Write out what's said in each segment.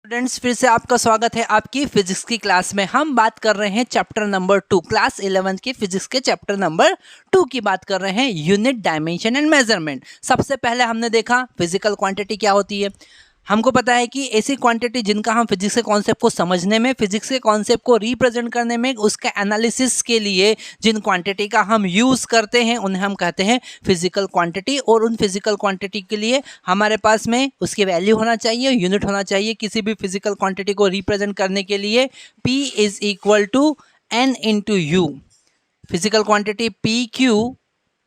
Students, फिर से आपका स्वागत है आपकी फिजिक्स की क्लास में। हम बात कर रहे हैं चैप्टर नंबर 2, क्लास 11 के फिजिक्स के चैप्टर नंबर 2 की बात कर रहे हैं, यूनिट, डायमेंशन एंड मेजरमेंट। सबसे पहले हमने देखा फिजिकल क्वांटिटी क्या होती है। हमको पता है कि ऐसी क्वांटिटी जिनका हम फिजिक्स के कॉन्सेप्ट को समझने में, फिजिक्स के कॉन्सेप्ट को रिप्रेजेंट करने में, उसके एनालिसिस के लिए जिन क्वांटिटी का हम यूज़ करते हैं उन्हें हम कहते हैं फिजिकल क्वांटिटी। और उन फिजिकल क्वांटिटी के लिए हमारे पास में उसकी वैल्यू होना चाहिए, यूनिट होना चाहिए। किसी भी फिजिकल क्वांटिटी को रिप्रेजेंट करने के लिए P is equal to N into U. Physical quantity P Q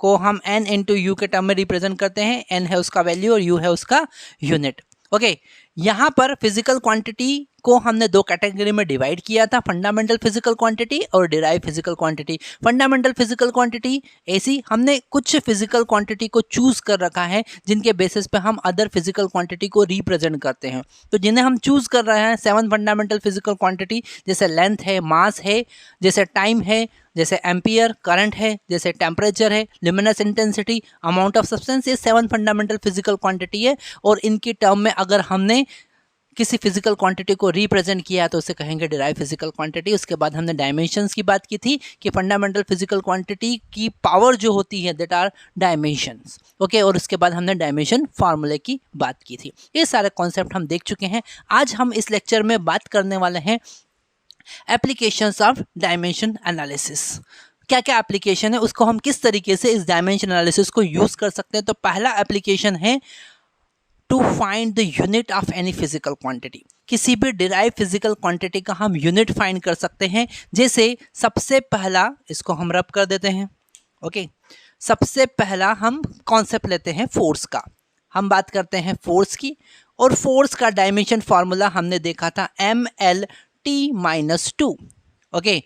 को हम N इंटू यू के टर्म में रिप्रेजेंट करते हैं। N है उसका वैल्यू और U है उसका यूनिट। ओके, यहाँ पर फिजिकल क्वांटिटी को हमने दो कैटेगरी में डिवाइड किया था, फंडामेंटल फिजिकल क्वांटिटी और derive physical quantity. Fundamental physical quantity ऐसी हमने कुछ फिजिकल क्वांटिटी को चूज कर रखा है जिनके बेसिस पे हम अदर फिजिकल क्वांटिटी को रिप्रेजेंट करते हैं। तो जिन्हें हम चूज कर रहे हैं 7 फंडामेंटल फिजिकल क्वांटिटी, जैसे लेंथ है, मास है, जैसे टाइम है, जैसे एम्पियर, करंट है, जैसे टेम्परेचर है, luminous intensity, amount of substance. ये 7 फंडामेंटल फिजिकल क्वांटिटी है और इनकी टर्म में अगर हमने किसी फिजिकल क्वांटिटी को रिप्रेजेंट किया तो उसे कहेंगे डिराइव फिजिकल क्वांटिटी। उसके बाद हमने डायमेंशंस की बात की थी कि फंडामेंटल फिजिकल क्वांटिटी की पावर जो होती है दैट आर डायमेंशंस। ओके, और उसके बाद हमने डायमेंशन फार्मूले की बात की थी। ये सारे कॉन्सेप्ट हम देख चुके हैं। आज हम इस लेक्चर में बात करने वाले हैं एप्लीकेशंस ऑफ डायमेंशन एनालिसिस। क्या क्या एप्लीकेशन है, उसको हम किस तरीके से इस डायमेंशन एनालिसिस को यूज कर सकते हैं। तो पहला एप्लीकेशन है to find the unit of any physical quantity. किसी भी डिराइव फिजिकल क्वांटिटी का हम यूनिट फाइंड कर सकते हैं। जैसे सबसे पहला, इसको हम रब कर देते हैं। ओके, सबसे पहला हम कॉन्सेप्ट लेते हैं फोर्स का। हम बात करते हैं फोर्स की, और फोर्स का डायमेंशन फार्मूला हमने देखा था MLT-2। ओके,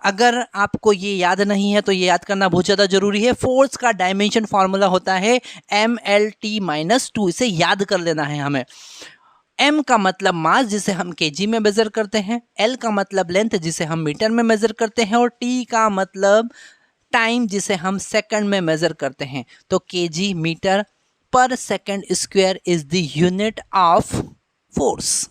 अगर आपको ये याद नहीं है तो ये याद करना बहुत ज़्यादा जरूरी है। फोर्स का डायमेंशन फार्मूला होता है MLT-2। इसे याद कर लेना है हमें। M का मतलब मास, जिसे हम केजी में मेजर करते हैं। L का मतलब लेंथ, जिसे हम मीटर में मेजर करते हैं। और T का मतलब टाइम, जिसे हम सेकंड में मेजर करते हैं। तो केजी मीटर पर second square is the unit of force.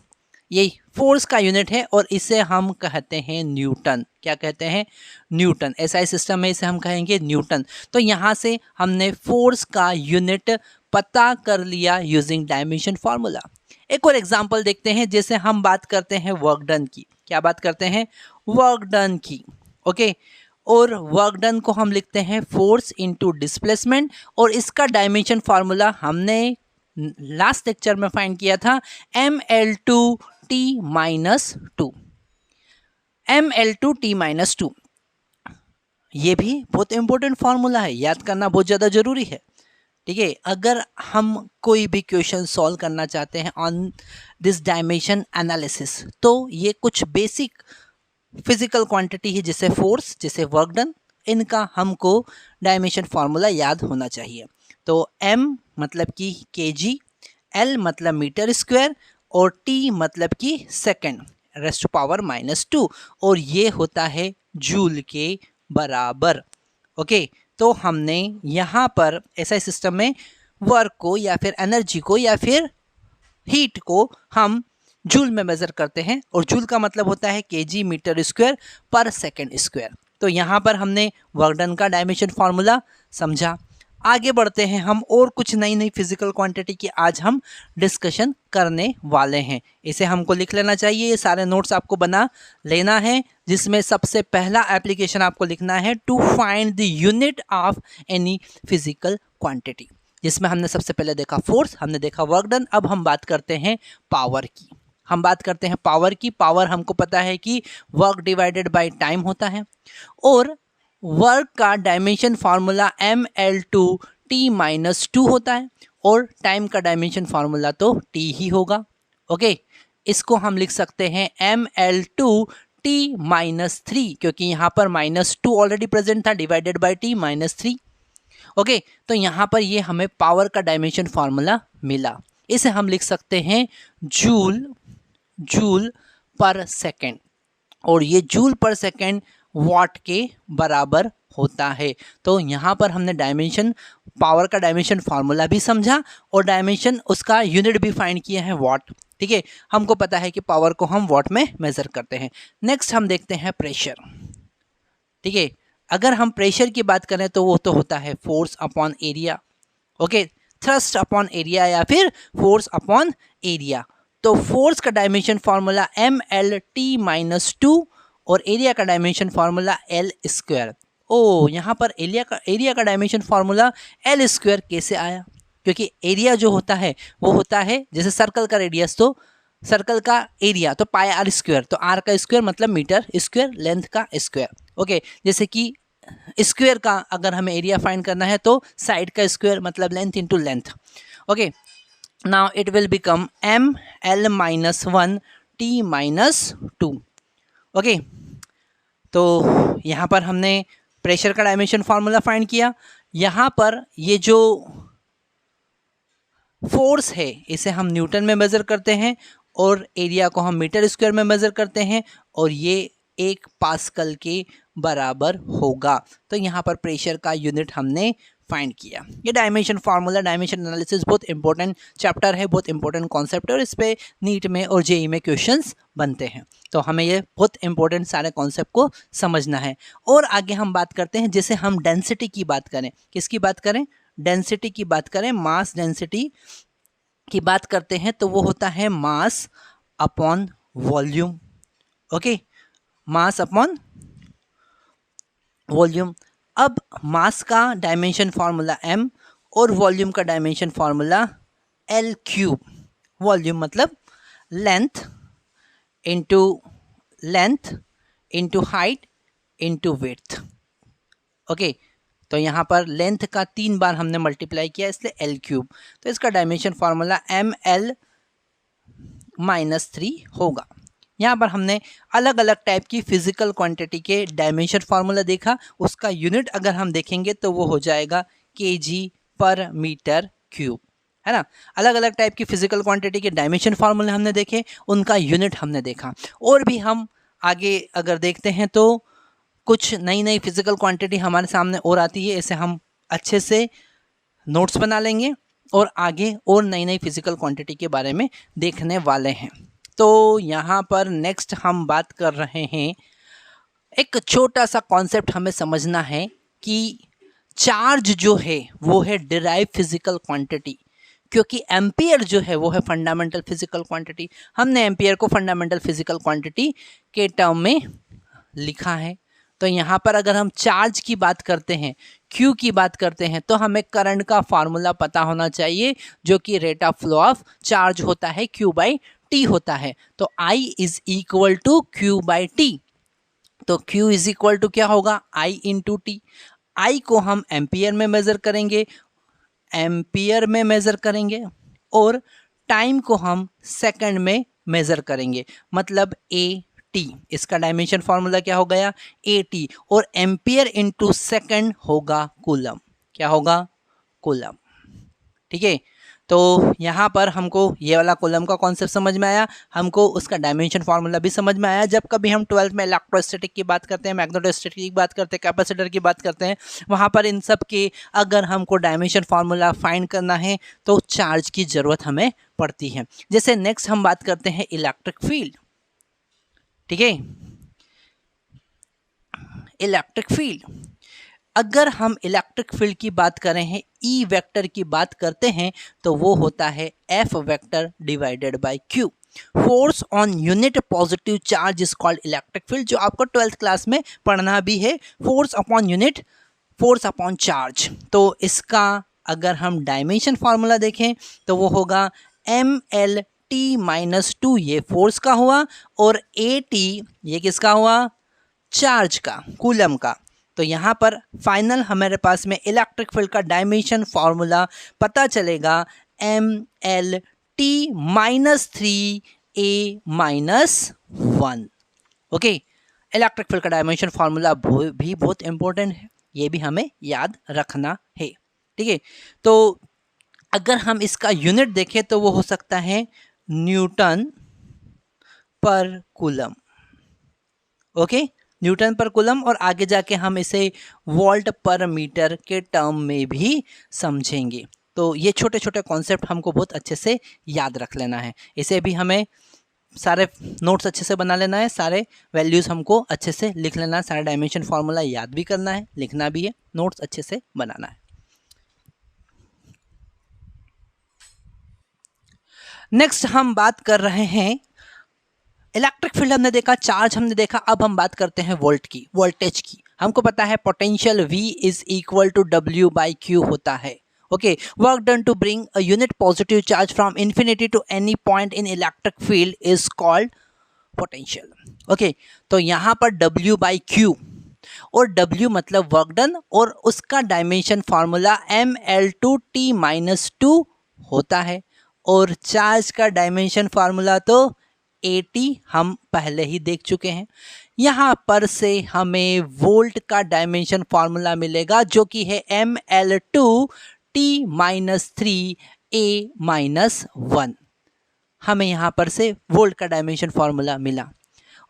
यही फोर्स का यूनिट है और इसे हम कहते हैं न्यूटन। क्या कहते हैं? न्यूटन। एसआई सिस्टम में इसे हम कहेंगे न्यूटन। तो यहाँ से हमने फोर्स का यूनिट पता कर लिया यूजिंग डायमेंशन फार्मूला। एक और एग्जांपल देखते हैं। जैसे हम बात करते हैं वर्क डन की। क्या बात करते हैं? वर्क डन की। ओके, और वर्क डन को हम लिखते हैं फोर्स इंटू डिस्प्लेसमेंट, और इसका डायमेंशन फार्मूला हमने लास्ट लेक्चर में फाइंड किया था ML2T-2। ML2T-2 ये भी बहुत इंपॉर्टेंट फार्मूला है, याद करना बहुत ज़्यादा जरूरी है। ठीक है, अगर हम कोई भी क्वेश्चन सॉल्व करना चाहते हैं ऑन दिस डायमेंशन एनालिसिस, तो ये कुछ बेसिक फिजिकल क्वांटिटी है, जैसे फोर्स, जैसे वर्क डन, इनका हमको डायमेंशन फार्मूला याद होना चाहिए। तो M मतलब कि केजी, L मतलब मीटर स्क्वायर, और T मतलब कि सेकंड रेज़्ड टू पावर -2, और ये होता है जूल के बराबर। ओके, तो हमने यहाँ पर ऐसा सिस्टम में वर्क को या फिर एनर्जी को या फिर हीट को हम जूल में मेजर करते हैं, और जूल का मतलब होता है केजी मीटर स्क्वायर पर सेकंड स्क्वायर। तो यहाँ पर हमने वर्क डन का डायमेंशन फार्मूला समझा। आगे बढ़ते हैं हम, और कुछ नई नई फिजिकल क्वांटिटी की आज हम डिस्कशन करने वाले हैं। इसे हमको लिख लेना चाहिए, ये सारे नोट्स आपको बना लेना है, जिसमें सबसे पहला एप्लीकेशन आपको लिखना है to find the unit of any physical quantity. जिसमें हमने सबसे पहले देखा फोर्स, हमने देखा वर्क डन। अब हम बात करते हैं पावर की। हम बात करते हैं पावर की। पावर हमको पता है कि वर्क डिवाइडेड बाय टाइम होता है, और वर्क का डायमेंशन फार्मूला ML2T-2 होता है, और टाइम का डायमेंशन फार्मूला तो T ही होगा। ओके, इसको हम लिख सकते हैं ML2T-3, क्योंकि यहाँ पर -2 ऑलरेडी प्रेजेंट था, डिवाइडेड बाय T -3। ओके, तो यहाँ पर ये हमें पावर का डायमेंशन फार्मूला मिला। इसे हम लिख सकते हैं जूल पर सेकेंड, और ये जूल पर सेकेंड वाट के बराबर होता है। तो यहाँ पर हमने डायमेंशन, पावर का डायमेंशन फार्मूला भी समझा, और डायमेंशन उसका यूनिट भी फाइंड किया है वाट। ठीक है, हमको पता है कि पावर को हम वॉट में मेजर करते हैं। नेक्स्ट हम देखते हैं प्रेशर। ठीक है, अगर हम प्रेशर की बात करें तो वो तो होता है force upon area. Okay, thrust upon area या फिर फोर्स अपॉन एरिया। तो फोर्स का डायमेंशन फॉर्मूला MLT-2 और एरिया का डायमेंशन फॉर्मूला L²। ओ, यहाँ पर एरिया का डायमेंशन फॉर्मूला L² कैसे आया? क्योंकि एरिया जो होता है वो होता है जैसे सर्कल का रेडियस, तो सर्कल का एरिया तो πr², तो r का स्क्वायर मतलब मीटर स्क्वायर, लेंथ का स्क्वायर। ओके, जैसे कि स्क्वायर का अगर हमें एरिया फाइंड करना है तो साइड का स्क्वायर मतलब length into length. Okay, now it will become ML-1T-2। Okay, तो यहाँ पर हमने प्रेशर का डायमेंशन फार्मूला फाइंड किया। यहाँ पर ये जो फोर्स है इसे हम न्यूटन में मेजर करते हैं और एरिया को हम मीटर स्क्वायर में मेजर करते हैं और ये 1 पास्कल के बराबर होगा। तो यहाँ पर प्रेशर का यूनिट हमने फाइंड किया। ये डायमेंशन फार्मूला, डायमेंशन एनालिसिस बहुत इंपॉर्टेंट चैप्टर है, बहुत इंपॉर्टेंट कॉन्सेप्ट है और इस पे नीट में और जेई में क्वेश्चंस बनते हैं। तो हमें ये बहुत इंपॉर्टेंट सारे कॉन्सेप्ट को समझना है। और आगे हम बात करते हैं, जैसे हम डेंसिटी की बात करें, किसकी बात करें? डेंसिटी की बात करें, मास डेंसिटी की बात करते हैं तो वो होता है mass upon volume. Okay, mass upon volume. अब मास का डायमेंशन फार्मूला m और वॉल्यूम का डायमेंशन फार्मूला L³। वॉल्यूम मतलब length into height into width. Okay, तो यहाँ पर लेंथ का 3 बार हमने मल्टीप्लाई किया इसलिए L³। तो इसका डायमेंशन फार्मूला ML-3 होगा। यहाँ पर हमने अलग अलग टाइप की फिजिकल क्वांटिटी के डायमेंशन फार्मूला देखा, उसका यूनिट अगर हम देखेंगे तो वो हो जाएगा kg/m³, है ना। अलग अलग टाइप की फिजिकल क्वांटिटी के डायमेंशन फार्मूले हमने देखे, उनका यूनिट हमने देखा। और भी हम आगे अगर देखते हैं तो कुछ नई नई फिजिकल क्वांटिटी हमारे सामने और आती है, इसे हम अच्छे से नोट्स बना लेंगे और आगे और नई नई फिजिकल क्वांटिटी के बारे में देखने वाले हैं। तो यहाँ पर नेक्स्ट हम बात कर रहे हैं, एक छोटा सा कॉन्सेप्ट हमें समझना है कि चार्ज जो है वो है डिराइव फिजिकल क्वांटिटी, क्योंकि एम्पियर जो है वो है फंडामेंटल फिजिकल क्वांटिटी। हमने एम्पियर को फंडामेंटल फिजिकल क्वांटिटी के टर्म में लिखा है। तो यहाँ पर अगर हम चार्ज की बात करते हैं, Q की बात करते हैं, तो हमें करंट का फार्मूला पता होना चाहिए जो कि rate of flow of charge होता है, Q/T होता है। तो I is equal to Q/T। तो Q इज इक्वल टू क्या होगा? I into T. I को हम एम्पियर में मेजर करेंगे, और टाइम को हम सेकंड में मेजर करेंगे, मतलब AT। इसका डायमेंशन फार्मूला क्या हो गया? AT। और एम्पियर इंटू सेकंड होगा कूलम। क्या होगा? कूलम। ठीक है, तो यहाँ पर हमको ये वाला कूलम का कॉन्सेप्ट समझ में आया, हमको उसका डायमेंशन फार्मूला भी समझ में आया। जब कभी हम 12th में इलेक्ट्रोस्टैटिक की बात करते हैं, मैग्नेटोस्टैटिक की बात करते हैं, कैपेसिटर की बात करते हैं, वहाँ पर इन सब के अगर हमको डायमेंशन फार्मूला फाइंड करना है तो चार्ज की ज़रूरत हमें पड़ती है। जैसे नेक्स्ट हम बात करते हैं इलेक्ट्रिक फील्ड। ठीक है, इलेक्ट्रिक फील्ड, अगर हम इलेक्ट्रिक फील्ड की बात करें हैं, E वेक्टर की बात करते हैं तो वो होता है F vector divided by Q। Force on unit positive charge is called electric field, जो आपको 12th क्लास में पढ़ना भी है। Force upon unit, force upon charge. तो इसका अगर हम डायमेंशन फार्मूला देखें तो वो होगा MLT-2, ये फोर्स का हुआ, और AT ये किसका हुआ? चार्ज का, कूलम का। तो यहाँ पर फाइनल हमारे पास में इलेक्ट्रिक फील्ड का डायमेंशन फार्मूला पता चलेगा ML-T-3A-1। ओके, इलेक्ट्रिक फील्ड का डायमेंशन फार्मूला भी बहुत इंपॉर्टेंट है, ये भी हमें याद रखना है। ठीक है, तो अगर हम इसका यूनिट देखें तो वो हो सकता है न्यूटन पर कूलम। ओके, न्यूटन पर कूलम, और आगे जाके हम इसे वोल्ट पर मीटर के टर्म में भी समझेंगे। तो ये छोटे छोटे कॉन्सेप्ट हमको बहुत अच्छे से याद रख लेना है। इसे भी हमें सारे नोट्स अच्छे से बना लेना है, सारे वैल्यूज़ हमको अच्छे से लिख लेना है, सारा डायमेंशन फार्मूला याद भी करना है, लिखना भी है, नोट्स अच्छे से बनाना है। नेक्स्ट हम बात कर रहे हैं इलेक्ट्रिक फील्ड हमने देखा, चार्ज हमने देखा, अब हम बात करते हैं वोल्ट की, वोल्टेज की। हमको पता है potential V is equal to W by Q होता है। Okay, work done to bring a unit positive charge from infinity to any point in electric field is called potential. Okay, तो यहाँ पर W बाई Q, और W मतलब work done, और उसका dimension formula mL2T-2 होता है, और चार्ज का डायमेंशन फार्मूला तो AT हम पहले ही देख चुके हैं। यहाँ पर से हमें वोल्ट का डायमेंशन फार्मूला मिलेगा जो कि है mL2T-3A-1। हमें यहाँ पर से वोल्ट का डायमेंशन फार्मूला मिला।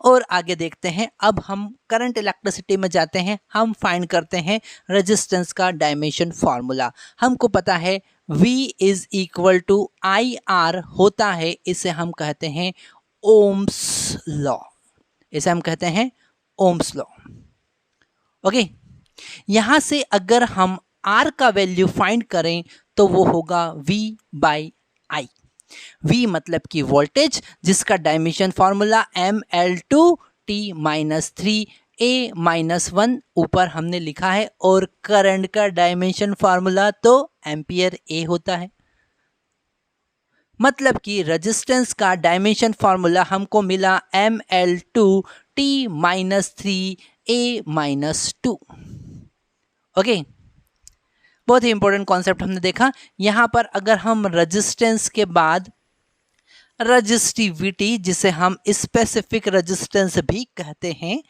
और आगे देखते हैं, अब हम करंट इलेक्ट्रिसिटी में जाते हैं, हम फाइंड करते हैं रेजिस्टेंस का डायमेंशन फार्मूला। हमको पता है V is equal to IR होता है, इसे हम कहते हैं ओम्स लॉ, इसे हम कहते हैं ओम्स लॉ। ओके, यहां से अगर हम R का वैल्यू फाइंड करें तो वो होगा V बाई I। V मतलब कि वोल्टेज, जिसका डायमेंशन फार्मूला mL2T-3A-1 ऊपर हमने लिखा है, और करंट का डायमेंशन फार्मूला तो एम्पियर A होता है। मतलब कि रेजिस्टेंस का डायमेंशन फार्मूला हमको मिला mL2T-3A-2। ओके, बहुत ही इंपॉर्टेंट कॉन्सेप्ट हमने देखा। यहां पर अगर हम रेजिस्टेंस के बाद रजिस्टिविटी, जिसे हम स्पेसिफिक रेजिस्टेंस भी कहते हैं,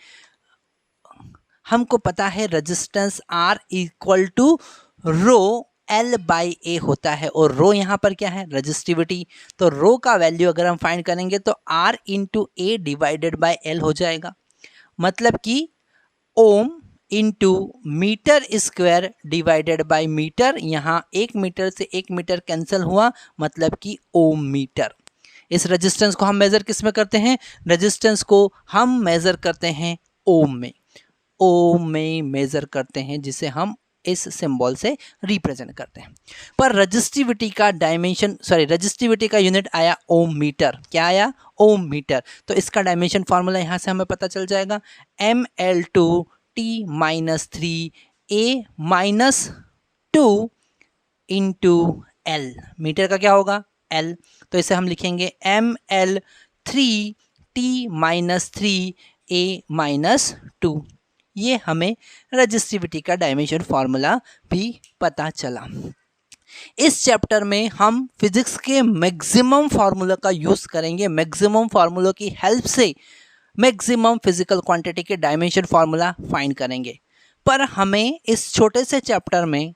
हमको पता है resistance R equal to rho L by A होता है, और रो यहाँ पर क्या है, रजिस्टिविटी। तो रो का वैल्यू अगर हम फाइंड करेंगे तो R into A divided by L हो जाएगा। मतलब कि ohm into metre square divided by metre, यहाँ 1 मीटर से 1 मीटर कैंसिल हुआ, मतलब कि ओम मीटर। इस रेजिस्टेंस को हम मेज़र किस में करते हैं, रेजिस्टेंस को हम मेज़र करते हैं ओम में, ओम में मेज़र करते हैं, जिसे हम इस सिंबल से रिप्रेजेंट करते हैं। पर रजिस्टिविटी का डायमेंशन, रजिस्टिविटी का यूनिट आया ओम मीटर। क्या आया, ओम मीटर। तो इसका डायमेंशन फार्मूला यहाँ से हमें पता चल जाएगा, mL2T-3A-2 इंटू L। मीटर का क्या होगा, L। तो इसे हम लिखेंगे mL3T-3A-2। ये हमें रजिस्टिविटी का डायमेंशन फार्मूला भी पता चला। इस चैप्टर में हम फिजिक्स के मैक्सिमम फार्मूला का यूज़ करेंगे। मैक्सिमम फार्मूला की हेल्प से मैक्सिमम फिजिकल क्वांटिटी के डायमेंशन फार्मूला फाइंड करेंगे। पर हमें इस छोटे से चैप्टर में,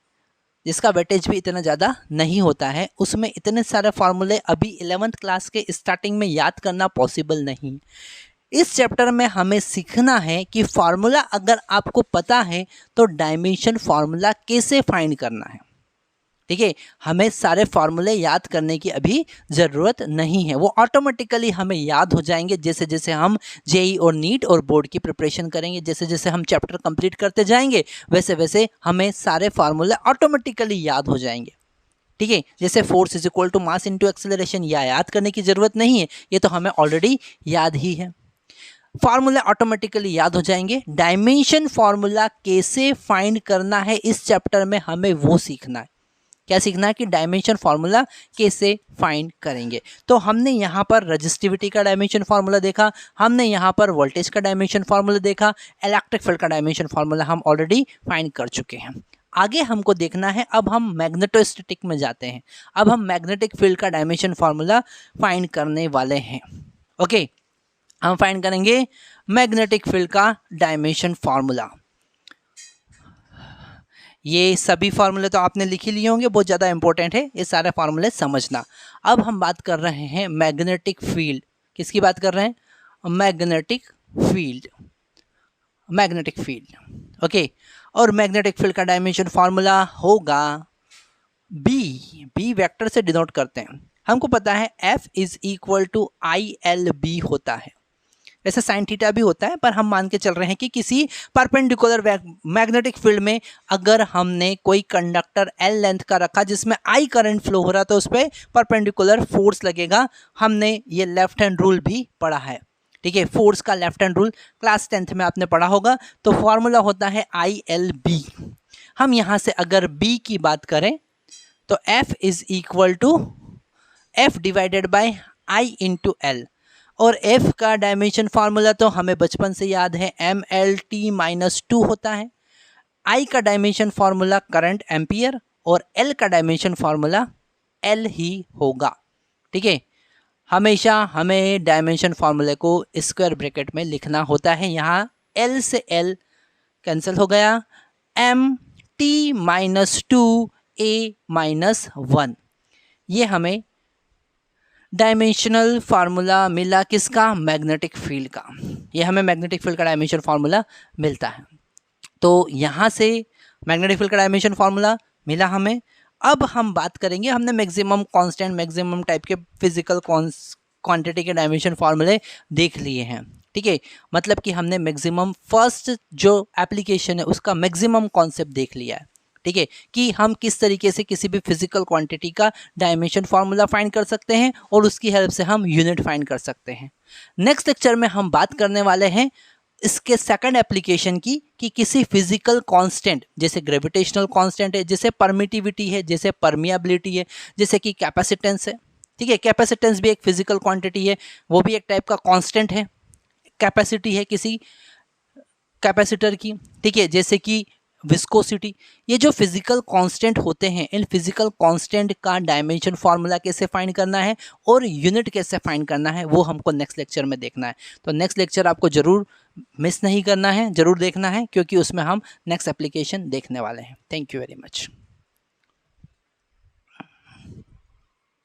जिसका वेटेज भी इतना ज़्यादा नहीं होता है, उसमें इतने सारे फार्मूले अभी 11th क्लास के स्टार्टिंग में याद करना पॉसिबल नहीं। इस चैप्टर में हमें सीखना है कि फार्मूला अगर आपको पता है तो डायमेंशन फार्मूला कैसे फाइंड करना है। ठीक है, हमें सारे फार्मूले याद करने की अभी ज़रूरत नहीं है, वो ऑटोमेटिकली हमें याद हो जाएंगे जैसे जैसे हम जेई और नीट और बोर्ड की प्रिपरेशन करेंगे। जैसे जैसे हम चैप्टर कंप्लीट करते जाएंगे वैसे वैसे हमें सारे फार्मूले ऑटोमेटिकली याद हो जाएंगे। ठीक है, जैसे force is equal to mass into acceleration, या याद करने की ज़रूरत नहीं है, ये तो हमें ऑलरेडी याद ही है। फार्मूला ऑटोमेटिकली याद हो जाएंगे। डायमेंशन फार्मूला कैसे फाइंड करना है इस चैप्टर में हमें वो सीखना है। क्या सीखना है कि डायमेंशन फार्मूला कैसे फाइंड करेंगे। तो हमने यहाँ पर रजिस्टिविटी का डायमेंशन फार्मूला देखा, हमने यहाँ पर वोल्टेज का डायमेंशन फार्मूला देखा, इलेक्ट्रिक फील्ड का डायमेंशन फार्मूला हम ऑलरेडी फाइंड कर चुके हैं। आगे हमको देखना है, अब हम मैग्नेटोस्टैटिक में जाते हैं। अब हम मैग्नेटिक फील्ड का डायमेंशन फार्मूला फाइंड करने वाले हैं। ओके, हम फाइंड करेंगे मैग्नेटिक फील्ड का डायमेंशन फार्मूला। ये सभी फार्मूले तो आपने लिख ही लिए होंगे, बहुत ज़्यादा इंपॉर्टेंट है ये सारे फार्मूले समझना। अब हम बात कर रहे हैं मैग्नेटिक फील्ड। किसकी बात कर रहे हैं, magnetic field. Magnetic field, okay. और मैग्नेटिक फील्ड का डायमेंशन फार्मूला होगा बी वेक्टर से डिनोट करते हैं। हमको पता है F is equal to ILB होता है, वैसे साइन थीटा भी होता है, पर हम मान के चल रहे हैं कि किसी परपेंडिकुलर मैग्नेटिक फील्ड में अगर हमने कोई कंडक्टर L लेंथ का रखा जिसमें I करंट फ्लो हो रहा तो उस पर परपेंडिकुलर फोर्स लगेगा। हमने ये लेफ्ट हैंड रूल भी पढ़ा है, ठीक है, फोर्स का left hand rule class 10th में आपने पढ़ा होगा। तो फॉर्मूला होता है ILB। हम यहाँ से अगर B की बात करें तो F is equal to F divided by I into L, और F का डायमेंशन फार्मूला तो हमें बचपन से याद है, MLT-2 होता है। I का डायमेंशन फार्मूला करंट एम्पियर, और L का डायमेंशन फार्मूला L ही होगा, ठीक है। हमेशा हमें डायमेंशन फार्मूले को स्क्वायर ब्रैकेट में लिखना होता है। यहाँ L से L कैंसिल हो गया, MT-2A-1, ये हमें डायमेंशनल फार्मूला मिला किसका, मैग्नेटिक फील्ड का। ये हमें मैग्नेटिक फील्ड का डायमेंशन फार्मूला मिलता है। तो यहाँ से मैग्नेटिक फील्ड का डायमेंशन फार्मूला मिला हमें। अब हम बात करेंगे, हमने मैक्सिमम कांस्टेंट, मैक्सिमम टाइप के फिजिकल क्वांटिटी के डायमेंशन फार्मूले देख लिए हैं, ठीक है। मतलब कि हमने मैक्सिमम फर्स्ट जो एप्लीकेशन है उसका मैक्सिमम कॉन्सेप्ट देख लिया है, ठीक है, कि हम किस तरीके से किसी भी फिजिकल क्वांटिटी का डायमेंशन फार्मूला फाइंड कर सकते हैं और उसकी हेल्प से हम यूनिट फाइंड कर सकते हैं। नेक्स्ट लेक्चर में हम बात करने वाले हैं इसके सेकंड एप्लीकेशन की, कि किसी फिजिकल कांस्टेंट, जैसे ग्रेविटेशनल कांस्टेंट है, जैसे परमिटिविटी है, जैसे परमिएबिलिटी है, जैसे कि कैपेसिटेंस है, ठीक है। कैपेसिटेंस भी एक फिजिकल क्वांटिटी है, वो भी एक टाइप का कांस्टेंट है। कैपेसिटी है किसी कैपेसिटर की, ठीक है, जैसे कि विस्कोसिटी। ये जो फिजिकल कांस्टेंट होते हैं, इन फिजिकल कांस्टेंट का डायमेंशन फार्मूला कैसे फाइंड करना है और यूनिट कैसे फाइंड करना है, वो हमको नेक्स्ट लेक्चर में देखना है। तो नेक्स्ट लेक्चर आपको जरूर मिस नहीं करना है, जरूर देखना है, क्योंकि उसमें हम नेक्स्ट एप्लीकेशन देखने वाले हैं। Thank you very much.